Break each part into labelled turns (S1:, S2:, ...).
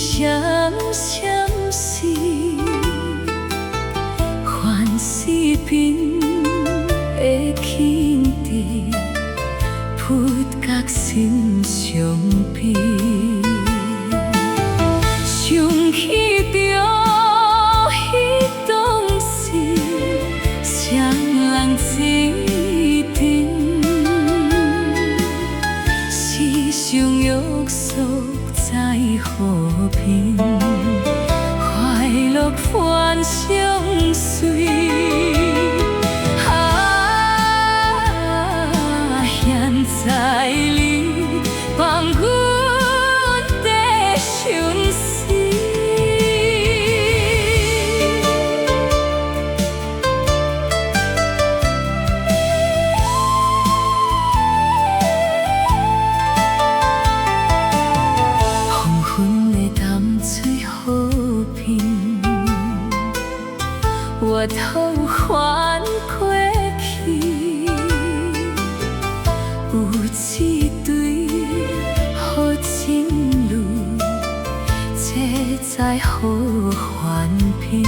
S1: 闪闪是凡世边的庆典，扑甲心相边，想起着彼当时双人之阵，时常约束在和平，快乐欢相随。现在你放阮在相思，黄昏的淡水好片，我头翻过去。有一对好情侣，这在好环评。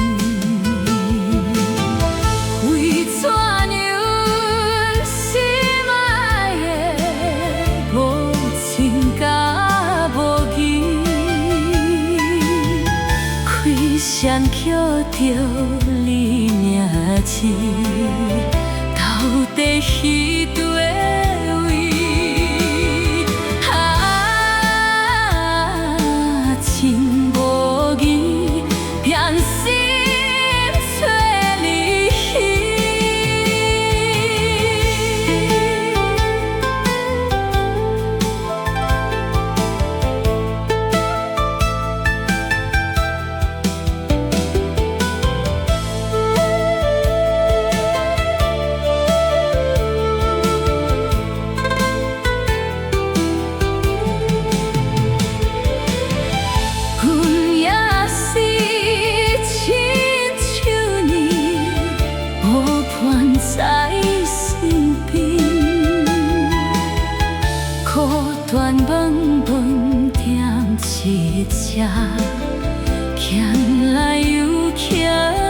S1: 为怎样心爱的无情甲无义，开山捡着你名字，到底彼对？情无义，偏心找你去。在身边，苦断问问点一只，牵来又牵。